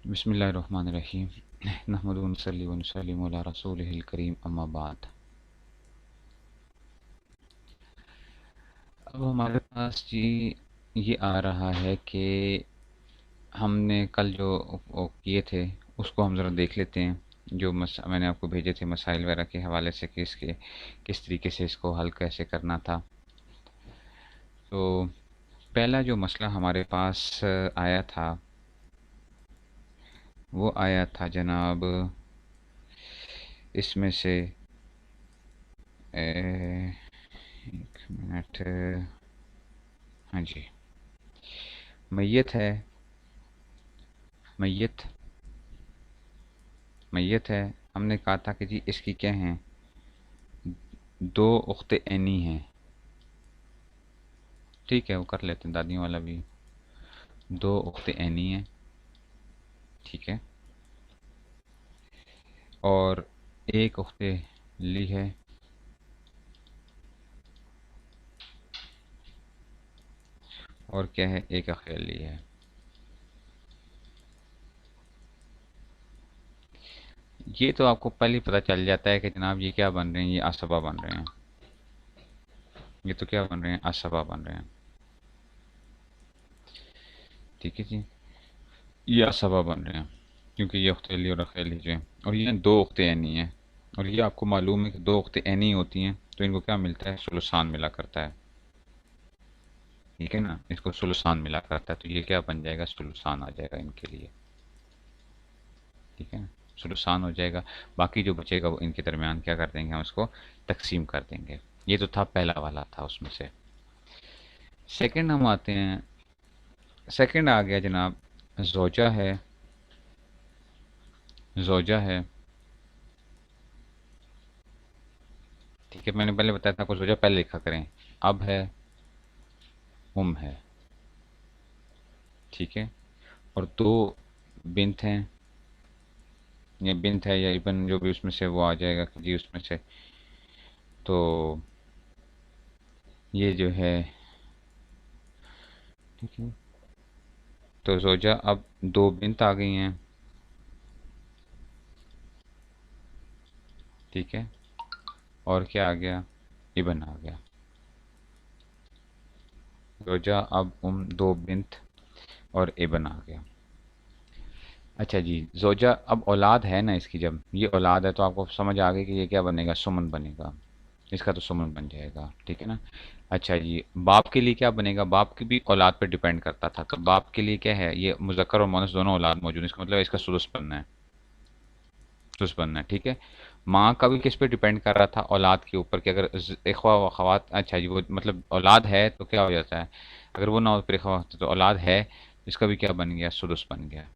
बिस्मिल्लाहिर्रहमानिर्रहीम नहमदुहु व नसल्ली व नुसल्लिमु अला रसूलिहिल करीम अम्मा बाद। अब हमारे पास जी ये आ रहा है कि हमने कल जो वो किए थे उसको हम ज़रा देख लेते हैं। जो मैंने आपको भेजे थे मसाइल वगैरह के हवाले से कि इसके किस तरीके से इसको हल कैसे करना था। तो पहला जो मसला हमारे पास आया था वो आया था जनाब इसमें से एक मिनट। हाँ जी, मैयत है, मैयत मैयत है। हमने कहा था कि जी इसकी क्या हैं, दो उख्ते ऐनी हैं। ठीक है, वो कर लेते हैं दादियों वाला भी। दो उख्ते ऐनी हैं, ठीक है, और एक उख्ते ली है, और क्या है, एक अखेली है। ये तो आपको पहले ही पता चल जाता है कि जनाब ये क्या बन रहे हैं, ये असबा बन रहे हैं। ये तो क्या बन रहे हैं, असबा बन रहे हैं। ठीक है जी, ये असबा बन रहे हैं क्योंकि ये उख्तेली और अखेली जो है, और ये दो उख्ते ऐनी हैं। और ये आपको मालूम है कि दो उख्ते ऐनी होती हैं तो इनको क्या मिलता है, सुलसान मिला करता है। ठीक है ना, इसको सुलसान मिला करता है तो ये क्या बन जाएगा, सुलसान आ जाएगा इनके लिए। ठीक है ना, सुलसान हो जाएगा। बाकी जो बचेगा वो इनके दरमियान क्या कर देंगे, हम उसको तकसीम कर देंगे। ये तो था पहला वाला था उसमें से। सेकंड हम आते हैं, सेकंड आ गया जनाब, जोजा है, जोजा है। ठीक है, मैंने पहले बताया था आपको जोजा पहले लिखा करें। अब है, है, ठीक है, और दो बिन्त हैं, ये बिन्त है या इबन जो भी उसमें से वो आ जाएगा कि जी उसमें से। तो ये जो है, ठीक है, तो जोजा अब दो बिन्त आ गई हैं। ठीक है, और क्या आ गया, इबन आ गया। जोजा अब दो बिन्त और इबन आ गया। अच्छा जी, जोजा अब औलाद है ना इसकी, जब ये औलाद है तो आपको समझ आ गई कि ये क्या बनेगा, सुमन बनेगा। इसका तो सुमन बन जाएगा, ठीक है ना। अच्छा जी, बाप के लिए क्या बनेगा, बाप की भी औलाद पर डिपेंड करता था, तो बाप के लिए क्या है, ये मुज़क्कर और मुअन्नस दोनों औलाद मौजूद है, इसका मतलब इसका सुदुस बनना है, सुदुस बनना है। ठीक है, माँ का भी किस पे डिपेंड कर रहा था, औलाद के ऊपर, कि अगर इख्वा व अख़वात, अच्छा जी, वो मतलब औलाद है तो क्या हो जाता है, अगर वो ना हो फिर इख्वा होता है, तो औलाद है, इसका भी क्या बन गया, सुदुस बन गया।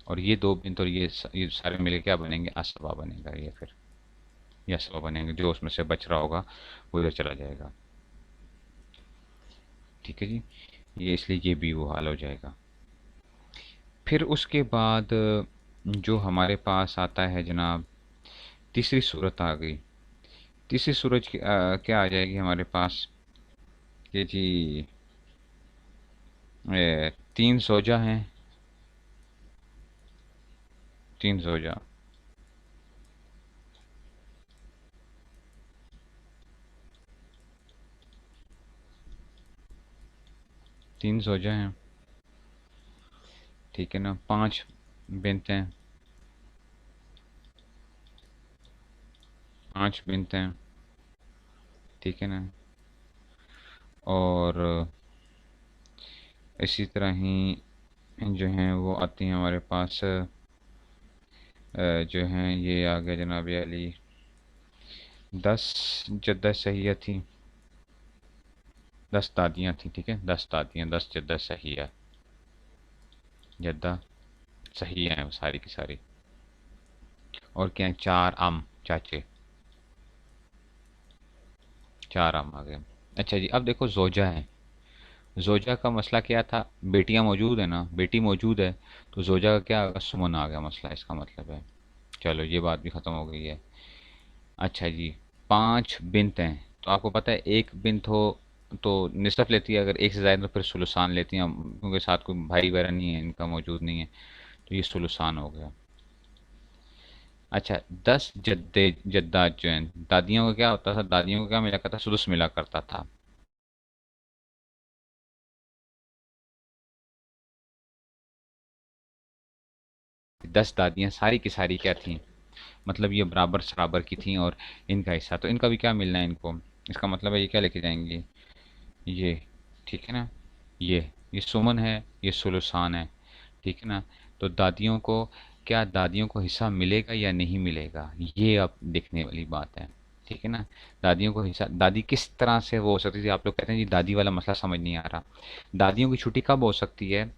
और ये दो बिन तो ये सारे मिले क्या बनेंगे, असबा बनेगा। ये फिर ये असबा बनेंगे, जो उसमें से बच रहा होगा वो इधर चला जाएगा। ठीक है जी, ये इसलिए ये भी वो हाल हो जाएगा। फिर उसके बाद जो हमारे पास आता है जनाब, तीसरी सूरत आ गई। तीसरी सूरज क्या आ जाएगी हमारे पास कि जी तीन सोजा हैं, तीन सोजा, तीन सोजा हैं। ठीक है ना, पांच बिन्त हैं, पांच बिन्त हैं। ठीक है ना, और इसी तरह ही जो हैं वो आती हैं हमारे पास, जो हैं ये आ गया जनाब अली, 10 जद्दा सहिया थी, 10 दादियाँ थी। ठीक है, 10 दादियाँ, 10 जद्दा सहिया, जद्दा सहिया हैं वो सारी की सारी। और क्या है, 4 अम चाचे, 4 अम आ गए। अच्छा जी, अब देखो जोजा है, जोजा का मसला क्या था, बेटियां मौजूद है ना, बेटी मौजूद है, तो जोजा का क्या आ गया, सुमन आ गया मसला, इसका मतलब है। चलो ये बात भी ख़त्म हो गई है। अच्छा जी, 5 बिन्त हैं, तो आपको पता है एक बिन्त हो तो निसफ लेती है, अगर एक से ज़्यादा तो फिर सुलसान लेती हैं, क्योंकि साथ कोई भाई वगैरह नहीं है इनका, मौजूद नहीं है। तो ये सुलुसान हो गया। अच्छा, 10 जद्दे जद्दाद जो हैं, दादियों का क्या होता था, दादियों को क्या मिला करता, सुदुस मिला करता था। 10 दादियां सारी की सारी क्या थी, मतलब ये बराबर सराबर की थी, और इनका हिस्सा तो इनका भी क्या मिलना है इनको। इसका मतलब है ये क्या लेके जाएंगे, ये, ठीक है ना, ये सुमन है, ये सुलुसान है, ठीक है ना। तो दादियों को, क्या दादियों को हिस्सा मिलेगा या नहीं मिलेगा, ये अब देखने वाली बात है, ठीक है ना। दादियों को हिस्सा, दादी किस तरह से वो हो सकती थी, आप लोग कहते हैं जी दादी वाला मसला समझ नहीं आ रहा। दादियों की छुट्टी कब हो सकती है,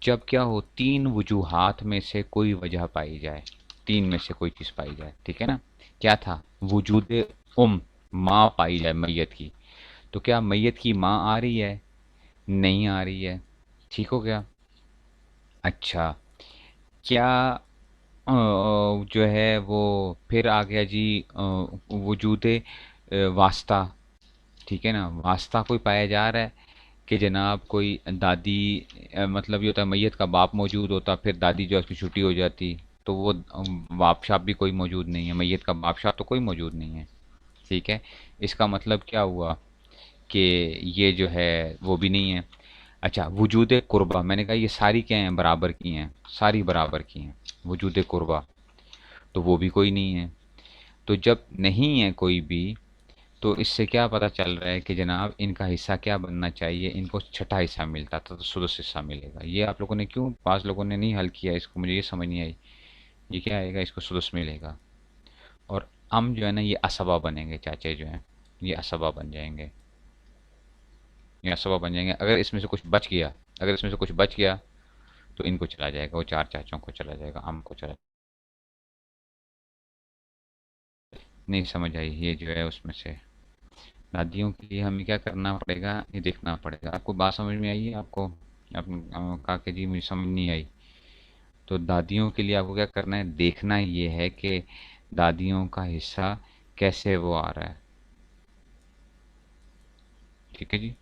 जब क्या हो, तीन वजूहात में से कोई वजह पाई जाए, तीन में से कोई चीज़ पाई जाए, ठीक है ना। क्या था, वजूद उम, माँ पाई जाए मैयत की। तो क्या मैयत की माँ आ रही है, नहीं आ रही है, ठीक हो गया। अच्छा, क्या जो है वो फिर आ गया जी, वजूद वास्ता, ठीक है ना, वास्ता कोई पाया जा रहा है कि जनाब कोई दादी, मतलब ये होता है मैयत का बाप मौजूद होता, फिर दादी जो है उसकी छुट्टी हो जाती, तो वो बाप शाप भी कोई मौजूद नहीं है, मैयत का बाप शाप तो कोई मौजूद नहीं है, ठीक है। इसका मतलब क्या हुआ कि ये जो है वो भी नहीं है। अच्छा, वजूद कुर्बा, मैंने कहा ये सारी क्या हैं, बराबर की हैं, सारी बराबर की हैं, वजूद कुर्बा, तो वो भी कोई नहीं है। तो जब नहीं है कोई भी, तो इससे क्या पता चल रहा है कि जनाब इनका हिस्सा क्या बनना चाहिए, इनको छठा हिस्सा मिलता था तो सुदस हिस्सा मिलेगा। ये आप लोगों ने क्यों, पांच लोगों ने नहीं हल किया इसको, मुझे ये समझ नहीं आई। ये क्या आएगा, इसको सुदस मिलेगा। और हम जो है ना, ये असबा बनेंगे, चाचे जो हैं ये असबा बन जाएंगे, ये असबा बन जाएंगे। अगर इसमें से कुछ बच गया, अगर इसमें से कुछ बच गया तो इनको चला जाएगा, वो चार चाचों को चला जाएगा, हम को चला। नहीं समझ आई, ये जो है उसमें से दादियों के लिए हमें क्या करना पड़ेगा, ये देखना पड़ेगा। आपको बात समझ में आई है आपको, आपने कहा कि जी मुझे समझ नहीं आई। तो दादियों के लिए आपको क्या करना है, देखना ये है कि दादियों का हिस्सा कैसे वो आ रहा है, ठीक है जी।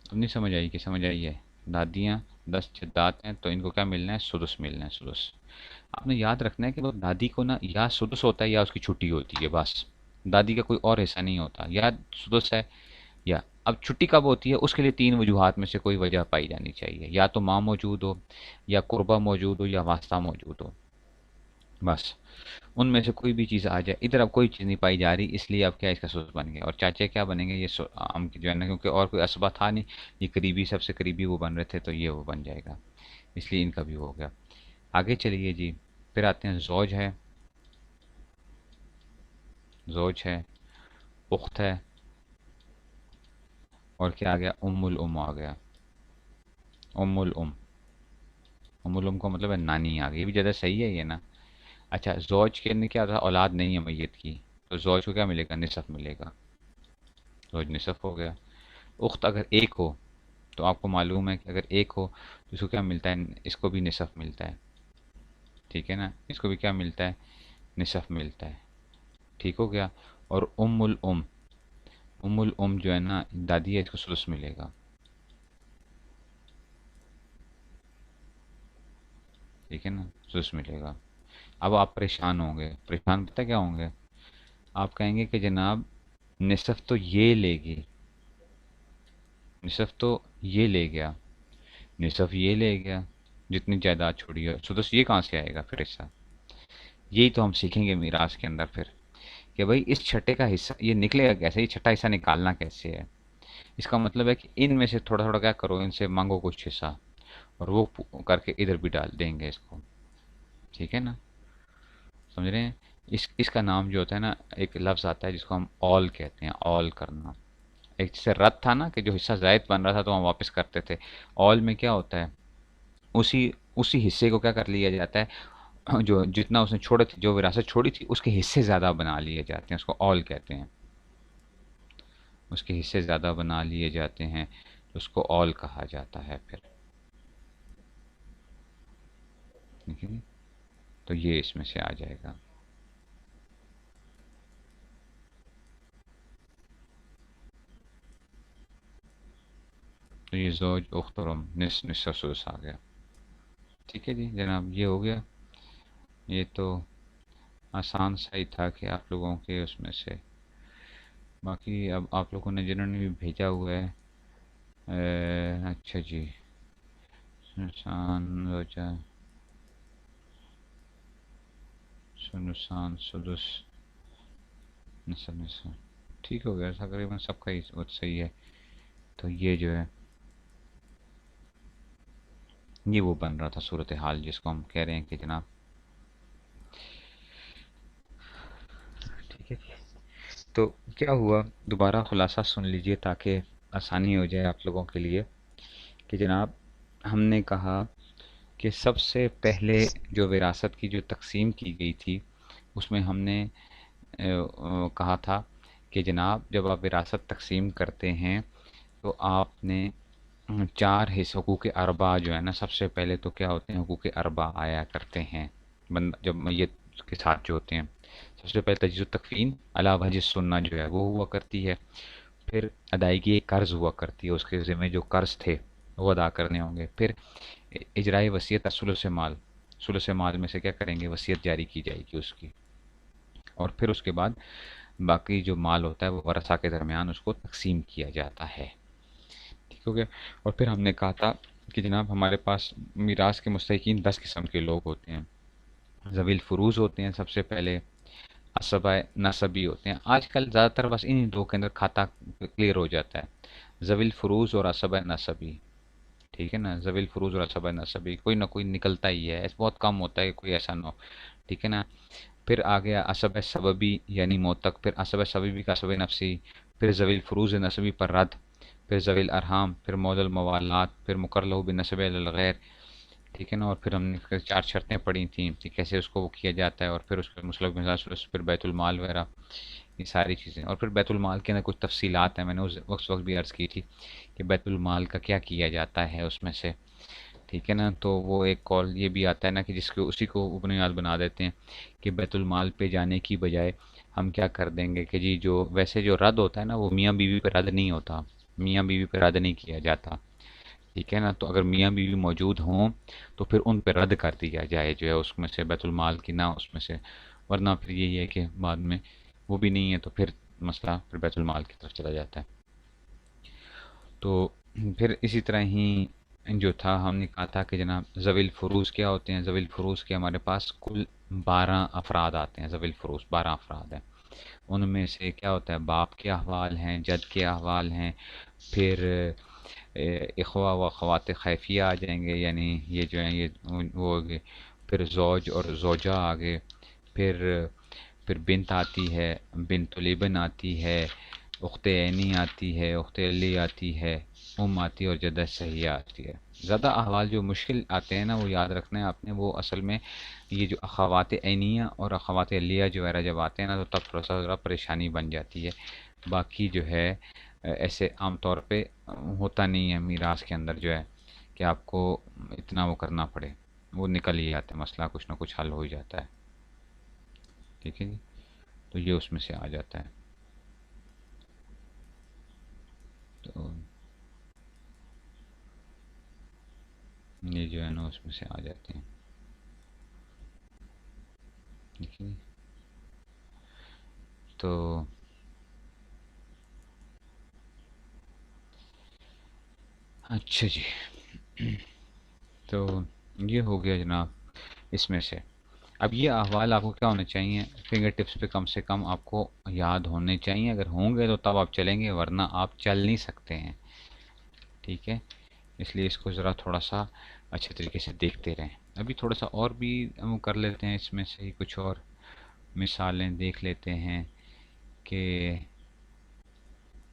अब नहीं समझ आई कि समझ आई है। दादियाँ 10 जद्दात हैं, तो इनको क्या मिलना है, सुदुस मिलना है, सुदुस। आपने याद रखना है कि वो दादी को ना या सुदुस होता है या उसकी छुट्टी होती है, बस। दादी का कोई और हिस्सा नहीं होता, या सुदुस है, या अब छुट्टी कब होती है, उसके लिए तीन वजूहात में से कोई वजह पाई जानी चाहिए, या तो माँ मौजूद हो, या कुर्बा मौजूद हो, या वास्ता मौजूद हो, बस। उनमें से कोई भी चीज़ आ जाए, इधर अब कोई चीज़ नहीं पाई जा रही, इसलिए अब क्या इसका सुस बन गया। और चाचा क्या बनेंगे, ये आम की जो है ना, क्योंकि और कोई असबा था नहीं, ये करीबी, सबसे करीबी वो बन रहे थे, तो ये वो बन जाएगा, इसलिए इनका भी हो गया। आगे चलिए जी, फिर आते हैं, जौज है, जौज है, उख्त है, और क्या आ गया, उम्मुल उम आ गया, उम्मुल उम। उम्मुल उम का मतलब है नानी आ गई, ये भी ज़्यादा सही है ये ना। अच्छा, ज़ौज के अंदर क्या होता है, औलाद नहीं है मैयत की, तो ज़ौज को क्या मिलेगा, निसफ़ मिलेगा, ज़ौज निसफ़ हो गया। उख्त अगर एक हो, तो आपको मालूम है कि अगर एक हो तो इसको क्या मिलता है, इसको भी निसफ़ मिलता है, ठीक है ना, इसको भी क्या मिलता है, निसफ़ मिलता है, ठीक हो गया। और उम्मुल उम जो है ना, दादी है, इसको सुदुस मिलेगा, ठीक है ना, सुदुस मिलेगा। अब आप परेशान होंगे, परेशान पता क्या होंगे, आप कहेंगे कि जनाब निसफ़ तो ये लेगी, निसफ़ तो ये ले गया, निसफ़ ये ले गया, जितनी जायदाद छोड़ी है, सुदस ये कहाँ से आएगा फिर हिस्सा। यही तो हम सीखेंगे मीरास के अंदर फिर, कि भाई इस छठे का हिस्सा ये निकलेगा कैसे, ये छठा हिस्सा निकालना कैसे है। इसका मतलब है कि इनमें से थोड़ा थोड़ा क्या करो, इनसे मांगो कुछ हिस्सा, और वो करके इधर भी डाल देंगे इसको, ठीक है ना, समझ रहे हैं। इसका नाम जो होता है ना, एक लफ्ज़ आता है जिसको हम ऑल कहते हैं, ऑल करना। एक जैसे रद्द था ना, कि जो हिस्सा जायद बन रहा था तो हम वापस करते थे, ऑल में क्या होता है, उसी उसी हिस्से को क्या कर लिया जाता है, जो जितना उसने छोड़ा थी, जो विरासत छोड़ी थी, उसके हिस्से ज़्यादा बना लिए जाते हैं, उसको ऑल कहते हैं। उसके हिस्से ज़्यादा बना लिए जाते हैं, तो उसको ऑल कहा जाता है फिर, ठीक है। तो ये इसमें से आ जाएगा। तो ये ज़ौज उख्त और निस निस्सुस आ गया, ठीक है जी जनाब, ये हो गया। ये तो आसान सा ही था कि आप लोगों के उसमें से। बाकी अब आप लोगों ने जिन्होंने भी भेजा हुआ है, अच्छा जी, सुनसान रोजा, सुनसान सुदुस, नसब नसब, ठीक हो गया तकरीबन सबका ही वो सही है। तो ये जो है, ये वो बन रहा था सूरत हाल जिसको हम कह रहे हैं कि जनाब, ठीक है। तो क्या हुआ, दोबारा खुलासा सुन लीजिए ताकि आसानी हो जाए आप लोगों के लिए। कि जनाब, हमने कहा कि सबसे पहले जो विरासत की जो तकसीम की गई थी, उसमें हमने कहा था कि जनाब जब आप विरासत तकसीम करते हैं तो आपने चार हिस्स हकूक़ अरबा जो है ना, सबसे पहले तो क्या होते हैं, हकूक़ अरबा आया करते हैं बंद जब मैयत के साथ जो होते हैं। सबसे पहले तजज़ुद तकफ़ीन अला वजह सुन्ना जो है वो हुआ करती है। फिर अदायगी कर्ज़ हुआ करती है, उसके ज़िम्मे जो कर्ज़ थे वो अदा करने होंगे। फिर इजराए वसीयत सुलुस माल, सुलुस माल में से क्या करेंगे, वसीयत जारी की जाएगी उसकी। और फिर उसके बाद बाकी जो माल होता है वो वरसा के दरमियान उसको तकसीम किया जाता है। ठीक हो गया। और फिर हमने कहा था कि जनाब हमारे पास मीरास के मुस्तहिकीन 10 किस्म के लोग होते हैं। ज़वील फ़ुरूज़ होते हैं सबसे पहले, असबा नसबी होते हैं। आजकल ज़्यादातर बस इन्हीं दो के अंदर खाता क्लियर हो जाता है, ज़वील फ़ुरूज़ और असबा नसबी। ठीक है ना, ज़वील फ़ुरूज़ और असबा नसबी कोई ना कोई निकलता ही है, ऐसा बहुत कम होता है कि कोई ऐसा ना हो। ठीक है ना। फिर आ गया असब सबबी यानी मोतक, फिर असब सबबी का असब नफसी, फिर ज़वील फ़ुरूज़ नसबी पर रद्द, फिर ज़वील अरहाम, फिर मौदल मवालात, फिर मुकर्रलहु बिनसब गैर। ठीक है ना। और फिर हमने फिर चार शर्तें पढ़ी थी कि कैसे उसको वो किया जाता है, और फिर उसके मुसलक मिजाज, फिर बैतुल माल वगैरह, ये सारी चीज़ें। और फिर बैतुल माल के अंदर कुछ तफसीलात हैं, मैंने उस वक्त भी अर्ज़ की थी कि बैतुल माल का क्या किया जाता है उसमें से। ठीक है ना। तो वो एक कॉल ये भी आता है ना कि जिसको उसी को बुनियाद बना देते हैं कि बैतुल माल पे जाने की बजाय हम क्या कर देंगे कि जी जो वैसे जो रद्द होता है ना, वो मियाँ बीवी पे रद्द नहीं होता, मियाँ बीवी पे रद्द नहीं किया जाता। ठीक है ना। तो अगर मियाँ बीवी मौजूद हों तो फिर उन पे रद्द कर दिया जाए जो है उसमें से बैतुल माल की, ना उसमें से। वरना फिर यही है कि बाद में वो भी नहीं है तो फिर मसला फिर बैतुल माल की तरफ चला जाता है। तो फिर इसी तरह ही जो था, हमने कहा था कि जनाब ज़वील फ़ुरूज़ क्या होते हैं। ज़वील फ़ुरूज़ के हमारे पास कुल 12 अफराद आते हैं। ज़वील फ़ुरूज़ 12 अफराद हैं। उनमें से क्या होता है, बाप के अहवाल हैं, जद के अहवाल हैं, फिर इख़वा व ख़वात खैफिया आ जाएंगे, यानी ये जो हैं ये वो हो गए। फिर ज़ौज और ज़ौजा आ गए। फिर बिनत आती है, बिनतुल इब्न आती है, उख्ते ऐनी आती है, उख्ते अली आती है, आती है, और जद्द सहिया आती है। ज़्यादा अहवाल जो मुश्किल आते हैं ना वो याद रखना है आपने, वो असल में ये जो अखवात ऐनिया और अखवात अलिया जो है जब आते हैं ना तो तब थोड़ा सा ज़रा परेशानी बन जाती है। बाकी जो है ऐसे आम तौर पे होता नहीं है मीरास के अंदर जो है कि आपको इतना वो करना पड़े, वो निकल ही आता है, मसला कुछ ना कुछ हल हो ही जाता है। ठीक है जी। तो ये उसमें से आ जाता है। तो ये जो है ना उसमें से आ जाते हैं। ठीक है जी। तो अच्छा जी, तो ये हो गया जनाब इसमें से। अब ये अहवाल आपको क्या होने चाहिए, फिंगर टिप्स पे कम से कम आपको याद होने चाहिए। अगर होंगे तो तब आप चलेंगे, वरना आप चल नहीं सकते हैं। ठीक है। इसलिए इसको ज़रा थोड़ा सा अच्छे तरीके से देखते रहें। अभी थोड़ा सा और भी हम कर लेते हैं, इसमें से ही कुछ और मिसालें देख लेते हैं कि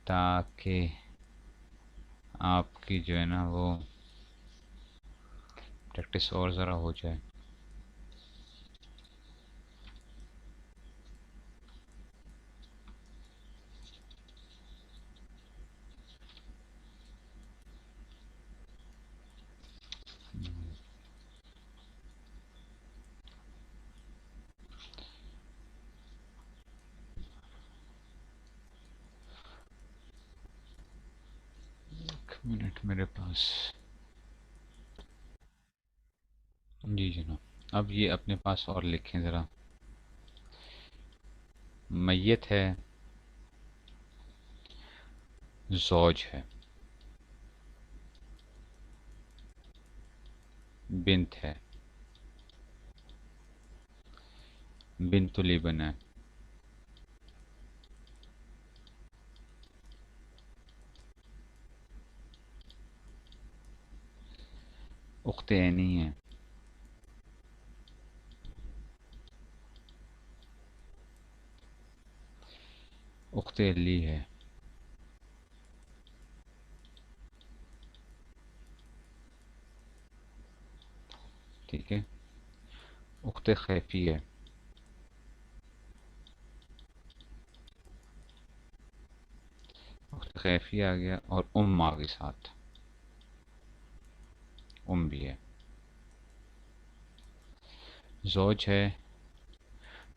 ताकि आपकी जो है ना वो प्रैक्टिस और ज़रा हो जाए। एक मिनट मेरे पास। जी जनाब, अब ये अपने पास और लिखें ज़रा। मैयत है, ज़ौज है, बिन्त है, बिन्तुल इब्न है, उख्त ऐनी है, उख्त अली है, ठीक है, उख्त खैफी है, उख्त खैफी आ गया, और आ गई साथ, भी है, ज़ौज है,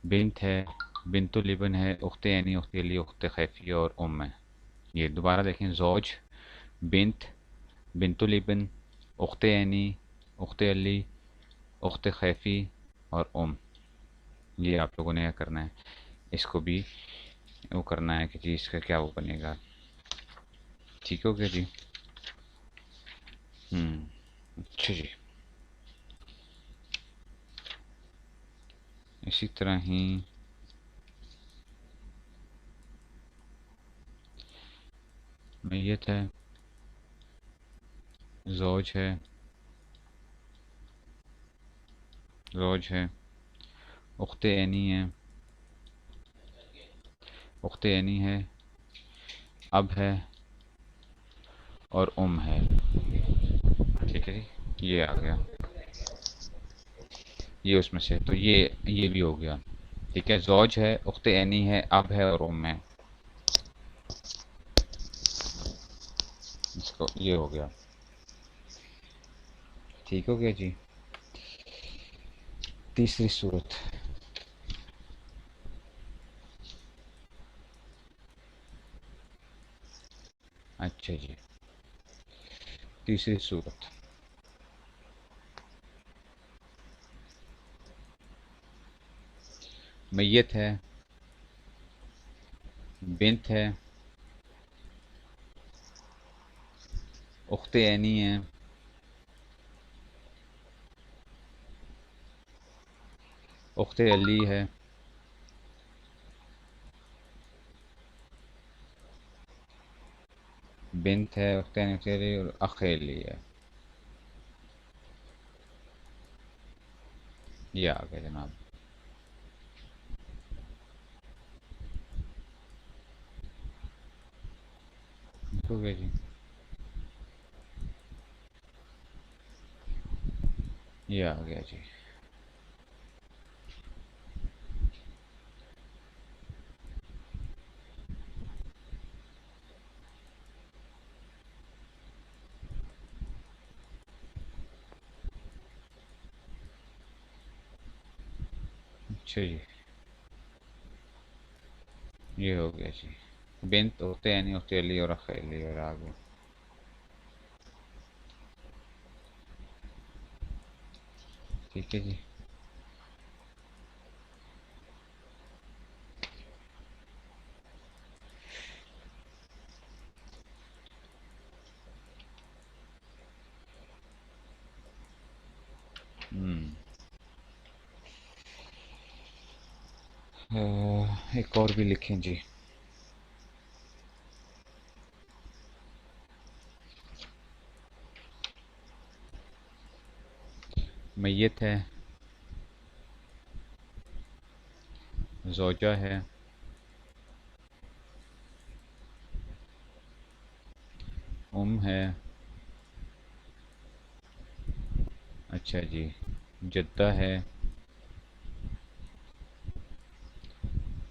बिन्त है, बिन्तुल इब्न है, उख्त ऐनी, उख्त अली, उख्त खैफी और है। ये दोबारा देखें, ज़ौज, बिन्त, बिन्तुल इब्न, उख्त ऐनी, उख्त अली, उख्त खैफी और ये आप लोगों ने क्या करना है, इसको भी वो करना है कि जी इसका क्या वो बनेगा। ठीक हो गया जी। अच्छा जी। इसी तरह ही मैयत है, ज़ौज है, ज़ौज है, उख्त ऐनी है, उख्त ऐनी है, अब है और है। ठीक है जी, ये आ गया, ये उसमें से तो ये भी हो गया। ठीक है, ज़ौज है, उख्त ऐनी है, अब है और है। इसको ये हो गया। ठीक हो गया जी। तीसरी सूरत। अच्छा जी, तीसरी सूरत। मैयत है, बिन्त है, उख्त ऐनी है, उख्त अली है, बिन्त है, उख्त ऐनी, उख्त अली और अख अली है। ये आ गया जनाब। हो गया जी। ये आ गया जी। अच्छा जी, ये हो गया जी। बिन्त, उख्त ऐनी, उख्त अली और अख अली और आ गया। ठीक है जी। हम्म एक और भी लिखें जी। मैयत है, ज़ौजा है, है। अच्छा जी, जद्दा है,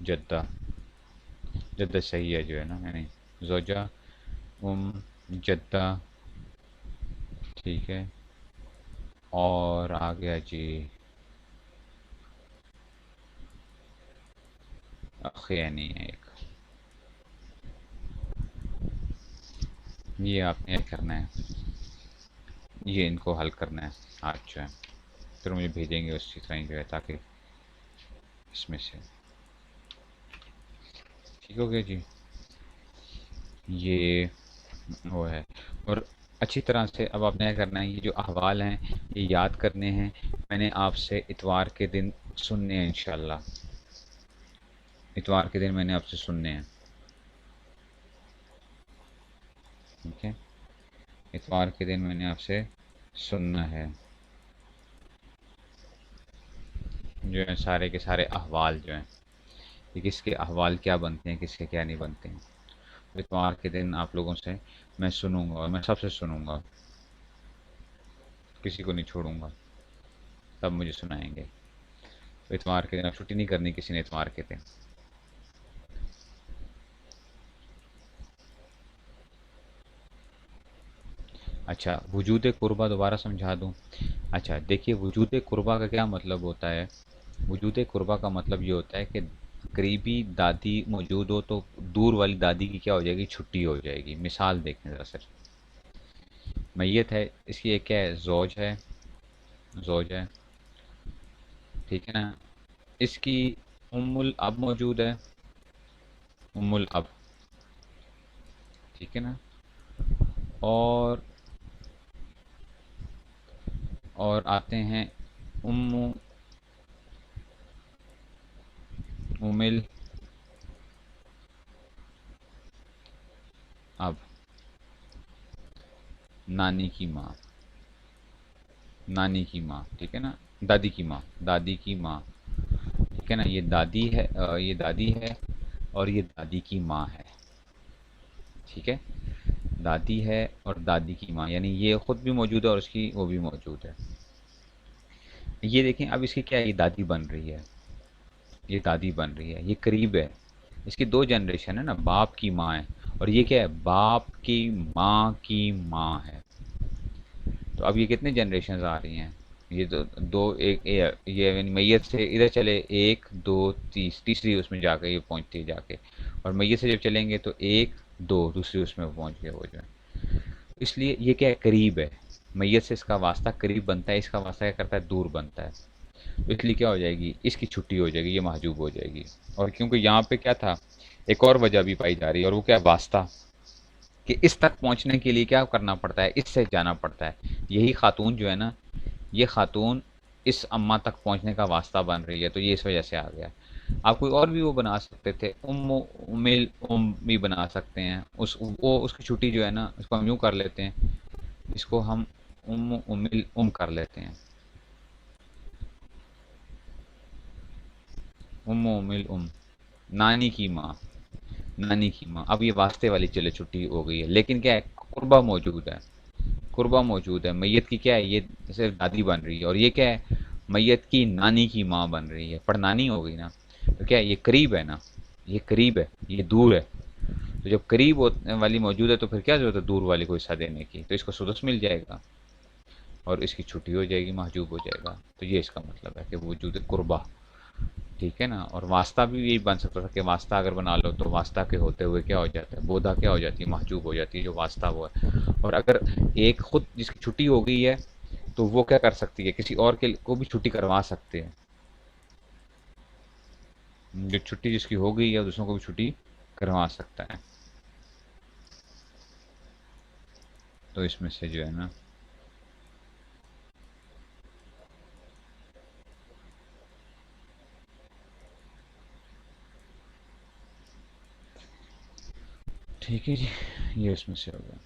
जद्दा, जद्दा सही है जो है ना, यानी ज़ौजा, जद्दा। ठीक है, और आ गया जी अखियानी है एक। ये आपने करना है, ये इनको हल करना है आज जो है। फिर मुझे भेजेंगे उसी तरह ही जो है, ताकि इसमें से। ठीक हो गया जी। ये वो है। और अच्छी तरह से अब आपने क्या करना है, ये जो अहवाल हैं ये याद करने हैं। मैंने आपसे इतवार के दिन सुनने हैं इंशाल्लाह। इतवार के दिन मैंने आपसे सुनने हैं। ठीक है, इतवार के दिन मैंने आपसे सुनना है। जो है सारे के सारे अहवाल जो हैं, कि किसके अहवाल क्या बनते हैं, किसके क्या नहीं बनते हैं। तो इतवार के दिन आप लोगों से मैं सुनूंगा, और मैं सबसे सुनूंगा, किसी को नहीं छोड़ूंगा। तब मुझे सुनाएंगे। तो इतवार के दिन अब छुट्टी नहीं करनी किसी ने इतवार के दिन। अच्छा, वजूद कुर्बा दोबारा समझा दूँ? अच्छा देखिए, वजूद कुर्बा का क्या मतलब होता है। वजूद कुर्बा का मतलब ये होता है कि करीबी दादी मौजूद हो तो दूर वाली दादी की क्या हो जाएगी, छुट्टी हो जाएगी। मिसाल देखें ज़रा सर। मैयत है, इसकी एक क्या है, ज़ौज है। ज़ौज है, ठीक है ना। इसकी उम्मुल अब मौजूद है। उम्मुल अब, ठीक है ना। और आते हैं उम्मु उमिल अब, नानी की माँ। नानी की माँ, ठीक है ना। दादी की माँ, दादी की माँ, ठीक है ना। ये दादी है, ये दादी है, और ये दादी की माँ है। ठीक है, दादी है और दादी की माँ, यानी ये खुद भी मौजूद है और उसकी वो भी मौजूद है। ये देखें, अब इसकी क्या है, ये दादी बन रही है। ये दादी बन रही है, ये करीब है। इसकी दो जनरेशन है ना, बाप की माँ है, और ये क्या है, बाप की माँ की माँ है। तो अब ये कितने जनरेशन आ रही हैं, ये तो दो, एक ये यानी मैयत से इधर चले, एक दो तीसरी उसमें जाके ये पहुंचती है जाके। और मैयत से जब चलेंगे तो एक दो दूसरी उसमें पहुंच गया वो जो है। इसलिए ये क्या है, करीब है। मैयत से इसका वास्ता करीब बनता है, इसका वास्ता क्या करता है, दूर बनता है। तो इसलिए क्या हो जाएगी, इसकी छुट्टी हो जाएगी, ये महजूब हो जाएगी। और क्योंकि यहाँ पे क्या था, एक और वजह भी पाई जा रही है, और वो क्या है, वास्ता। कि इस तक पहुंचने के लिए क्या करना पड़ता है, इससे जाना पड़ता है। यही खातून जो है ना, ये खातून इस अम्मा तक पहुंचने का वास्ता बन रही है, तो ये इस वजह से आ गया। आप कोई और भी वो बना सकते थे, उमिल भी बना सकते हैं। वो उसकी छुट्टी जो है ना, इसको हम यूँ कर लेते हैं, इसको हम उमिल कर लेते हैं। उमिल नानी की माँ। नानी की माँ, अब ये वास्ते वाली चले छुट्टी हो गई है, लेकिन क्या है, कुर्बा मौजूद है। कुर्बा मौजूद है, मैयत की क्या है, ये सिर्फ दादी बन रही है, और ये क्या है, मैयत की नानी की माँ बन रही है, पड़नानी हो गई ना। तो क्या है, ये करीब है ना, ये करीब है, ये दूर है। तो जब करीब वाली मौजूद है तो फिर क्या जरूरत है दूर वाली को हिस्सा देने की, तो इसको सुदस मिल जाएगा, और इसकी छुट्टी हो जाएगी, महजूब हो जाएगा। तो ये इसका मतलब है कि वजूद कुर्बा। ठीक है ना। और वास्ता भी यही बन सकता था, कि वास्ता अगर बना लो तो वास्ता के होते हुए क्या हो जाता है, बोधा क्या हो जाती है, महजूब हो जाती है, जो वास्ता वो है। और अगर एक खुद जिसकी छुट्टी हो गई है, तो वो क्या कर सकती है, किसी और के को भी छुट्टी करवा सकते हैं। जो छुट्टी जिसकी हो गई है दूसरों को भी छुट्टी करवा सकता है। तो इसमें से जो है ना, ठीक है जी, ये इसमें से हो गया।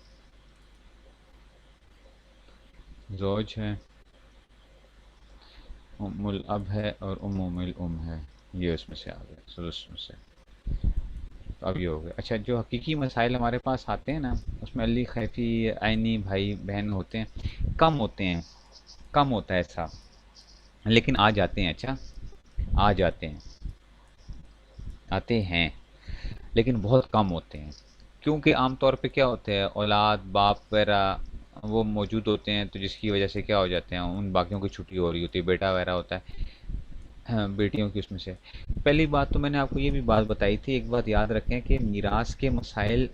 जोज है, उम्मुल अब है, और उम्मुल है। ये उसमें से आ गया, सो उसमें से। तो अब ये हो गया। अच्छा, जो हकीकी मसाइल हमारे पास आते हैं ना, उसमें अली खैफी आइनी भाई बहन होते हैं, कम होते हैं, कम होता है ऐसा, लेकिन आ जाते हैं। अच्छा, आ जाते हैं, आते हैं, लेकिन बहुत कम होते हैं। क्योंकि आमतौर पे क्या होते हैं, औलाद बाप वगैरह वो मौजूद होते हैं, तो जिसकी वजह से क्या हो जाते हैं, उन बाकियों की छुट्टी हो रही होती है, बेटा वगैरह होता है। हाँ, बेटियों की उसमें से। पहली बात तो मैंने आपको ये भी बात बताई थी, एक बात याद रखें कि मीरास के मसाइल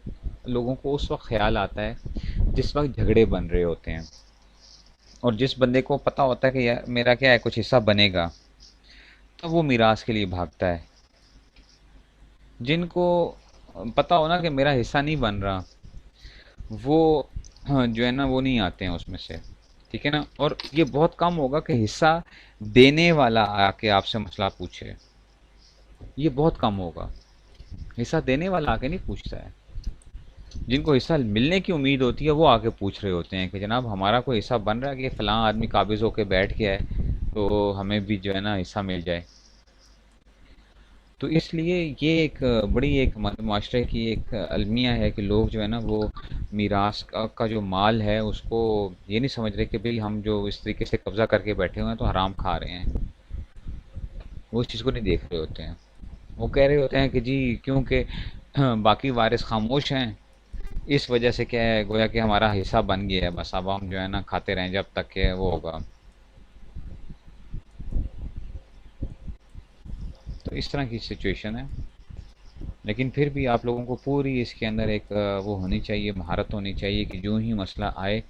लोगों को उस वक्त ख्याल आता है जिस वक्त झगड़े बन रहे होते हैं। और जिस बंदे को पता होता है कि यार मेरा क्या है, कुछ हिस्सा बनेगा, तब वो मीरास के लिए भागता है। जिनको पता हो ना कि मेरा हिस्सा नहीं बन रहा, वो हाँ, जो है ना वो नहीं आते हैं उसमें से। ठीक है ना। और ये बहुत कम होगा कि हिस्सा देने वाला आके आपसे मसला पूछे, ये बहुत कम होगा। हिस्सा देने वाला आके नहीं पूछता है। जिनको हिस्सा मिलने की उम्मीद होती है वो आके पूछ रहे होते हैं कि जनाब हमारा कोई हिस्सा बन रहा है कि फ़लाँ आदमी काबिज़ होके बैठ गया है, तो हमें भी जो है ना हिस्सा मिल जाए। तो इसलिए ये एक बड़ी एक माशरे की एक अलमिया है कि लोग जो है ना वो मीरास का जो माल है उसको ये नहीं समझ रहे कि भाई हम जो इस तरीके से कब्ज़ा करके बैठे हुए हैं तो हराम खा रहे हैं। वो इस चीज़ को नहीं देख रहे होते हैं। वो कह रहे होते हैं कि जी क्योंकि बाकी वारिस खामोश हैं, इस वजह से क्या है, गोया कि हमारा हिस्सा बन गया है, बस अब हम जो है ना खाते रहें जब तक के वो होगा। तो इस तरह की सिचुएशन है। लेकिन फिर भी आप लोगों को पूरी इसके अंदर एक वो होनी चाहिए, महारत होनी चाहिए कि जो ही मसला आए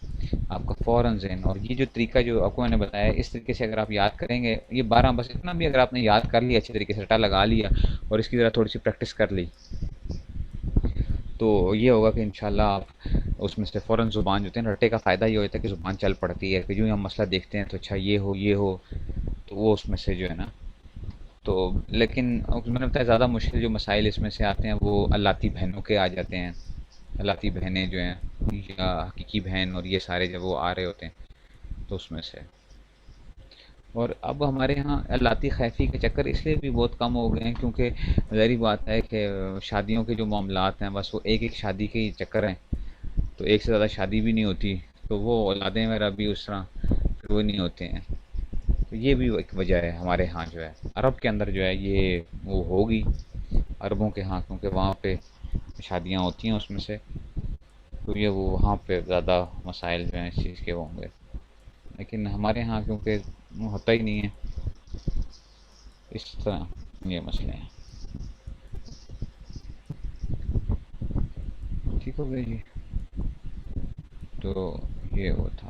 आपका फ़ौरन ज़हन, और ये जो तरीका जो आपको मैंने बताया इस तरीके से अगर आप याद करेंगे, ये 12 बस इतना भी अगर आपने याद कर लिया अच्छे तरीके से, रटा लगा लिया और इसकी ज़रा थोड़ी सी प्रैक्टिस कर ली, तो ये होगा कि इंशाल्लाह आप उसमें से फ़ौरन ज़ुबान जो होती है ना, रट्टे का फ़ायदा ये होता है कि ज़ुबान चल पड़ती है कि जो ही हम मसला देखते हैं तो अच्छा ये हो, तो वो उसमें से जो है ना। तो लेकिन मैंने बताया ज़्यादा मुश्किल जो मसाइल इसमें से आते हैं वो अल्लाती बहनों के आ जाते हैं। अल्लाती बहनें जो हैं या हकीकी बहन, और ये सारे जब वो आ रहे होते हैं तो उसमें से। और अब हमारे यहाँ अल्लाती खैफी के चक्कर इसलिए भी बहुत कम हो गए हैं क्योंकि ज़ाहिर बात है कि शादियों के जो मामलात हैं बस वो एक एक शादी के ही चक्कर हैं। तो एक से ज़्यादा शादी भी नहीं होती, तो वो औलादें वगैरह भी उस तरह फिर वो नहीं होते हैं। तो ये भी एक वजह है हमारे यहाँ जो है, अरब के अंदर जो है ये वो होगी, अरबों के यहाँ, क्योंकि वहाँ पे शादियाँ होती हैं उसमें से, तो ये वो वहाँ पे ज़्यादा मसाइल जो हैं इस चीज़ के वो होंगे। लेकिन हमारे यहाँ क्योंकि वो होता ही नहीं है इस तरह, ये मसले हैं। ठीक हो गया जी। तो ये वो था।